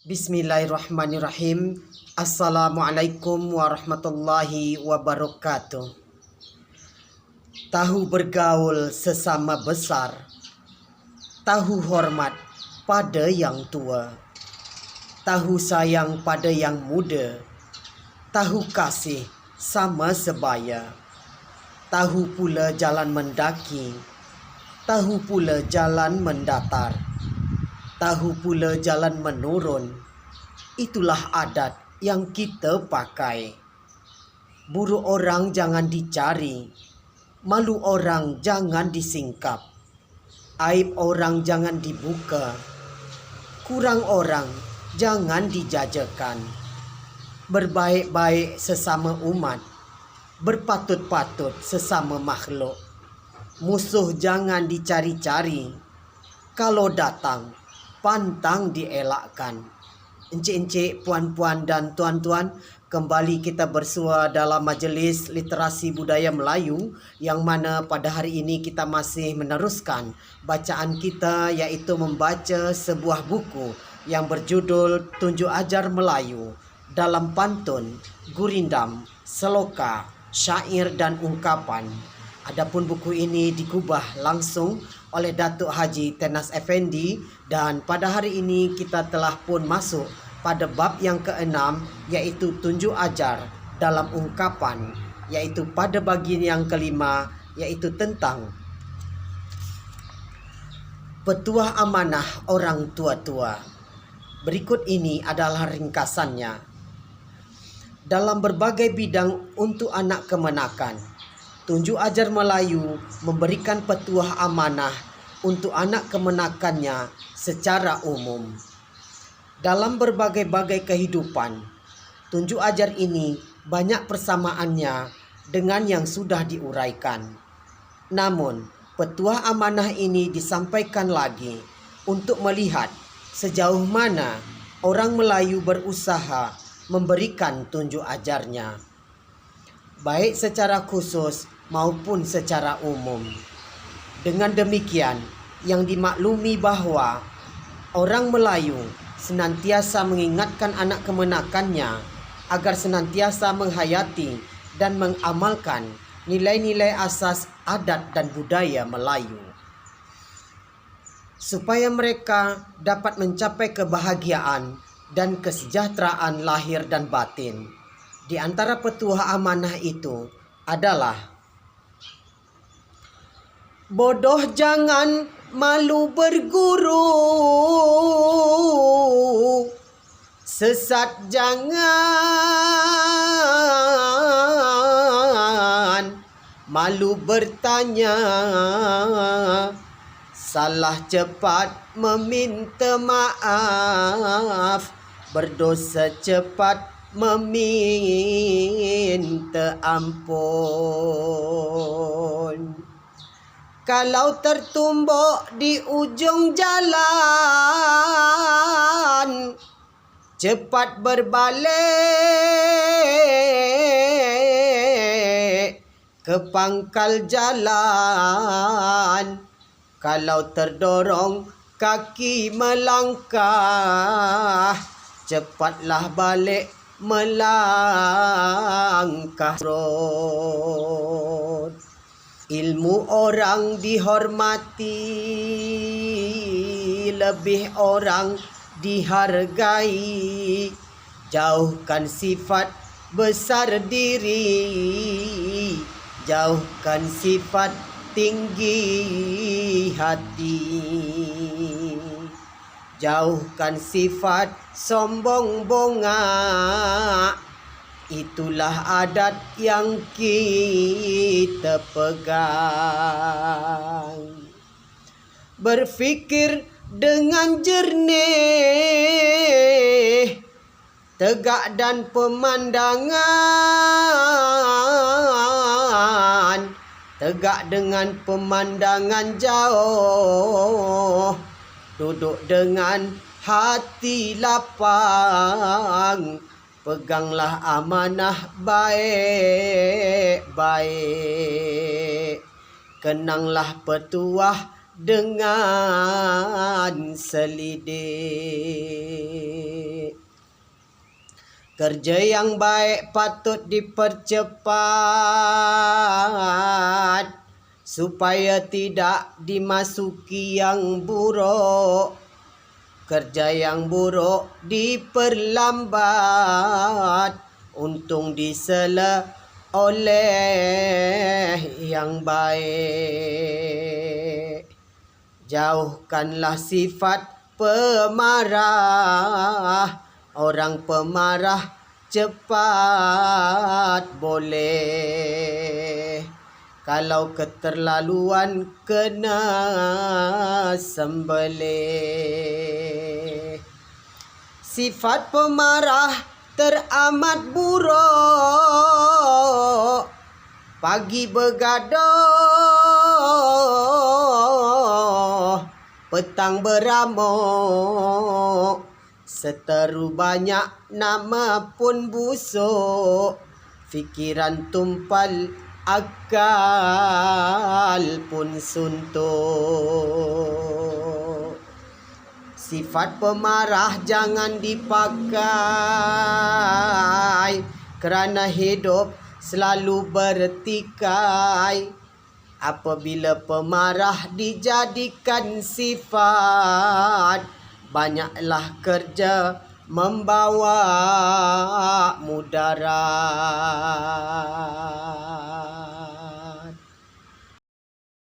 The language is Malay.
Bismillahirrahmanirrahim. Assalamualaikum warahmatullahi wabarakatuh. Tahu bergaul sesama besar, tahu hormat pada yang tua, tahu sayang pada yang muda, tahu kasih sama sebaya, tahu pula jalan mendaki, tahu pula jalan mendatar, tahu pula jalan menurun. Itulah adat yang kita pakai. Buruk orang jangan dicari, malu orang jangan disingkap, aib orang jangan dibuka, kurang orang jangan dijajakan. Berbaik-baik sesama umat, berpatut-patut sesama makhluk. Musuh jangan dicari-cari, kalau datang pantang dielakkan. Encik-encik, puan-puan dan tuan-tuan, kembali kita bersua dalam majlis literasi budaya Melayu yang mana pada hari ini kita masih meneruskan bacaan kita, iaitu membaca sebuah buku yang berjudul Tunjuk Ajar Melayu dalam pantun, gurindam, seloka, syair dan ungkapan. Adapun buku ini dikubah langsung oleh Datuk Haji Tenas Effendi, dan pada hari ini kita telah pun masuk pada bab yang ke-6, iaitu tunjuk ajar dalam ungkapan, iaitu pada bahagian yang kelima, iaitu tentang petuah amanah orang tua-tua. Berikut ini adalah ringkasannya. Dalam berbagai bidang untuk anak kemenakan, Tunjuk Ajar Melayu memberikan petuah amanah untuk anak kemenakannya secara umum. Dalam berbagai-bagai kehidupan, tunjuk ajar ini banyak persamaannya dengan yang sudah diuraikan. Namun, petuah amanah ini disampaikan lagi untuk melihat sejauh mana orang Melayu berusaha memberikan tunjuk ajarnya, baik secara khusus maupun secara umum. Dengan demikian, yang dimaklumi bahawa orang Melayu senantiasa mengingatkan anak kemenakannya agar senantiasa menghayati dan mengamalkan nilai-nilai asas adat dan budaya Melayu, supaya mereka dapat mencapai kebahagiaan dan kesejahteraan lahir dan batin. Di antara petuah amanah itu adalah: bodoh jangan malu berguru, sesat jangan malu bertanya, salah cepat meminta maaf, berdosa cepat meminta ampun. Kalau tertumbuk di ujung jalan, cepat berbalik ke pangkal jalan. Kalau terdorong kaki melangkah, cepatlah balik melangkah terus. Ilmu orang dihormati, lebih orang dihargai. Jauhkan sifat besar diri, jauhkan sifat tinggi hati, jauhkan sifat sombong bongak. Itulah adat yang kita pegang. Berfikir dengan jernih, tegak dan pemandangan, tegak dengan pemandangan jauh, duduk dengan hati lapang. Peganglah amanah baik-baik, kenanglah petuah dengan selidik. Kerja yang baik patut dipercepat supaya tidak dimasuki yang buruk. Kerja yang buruk diperlambat, untung disela oleh yang baik. Jauhkanlah sifat pemarah, orang pemarah cepat boleh. Kalau keterlaluan kena sembelih. Sifat pemarah teramat buruk, pagi begaduh, petang beramuk, seteru banyak nama pun busuk, fikiran tumpal akal pun suntuk. Sifat pemarah jangan dipakai, kerana hidup selalu bertikai. Apabila pemarah dijadikan sifat, banyaklah kerja membawa mudarat.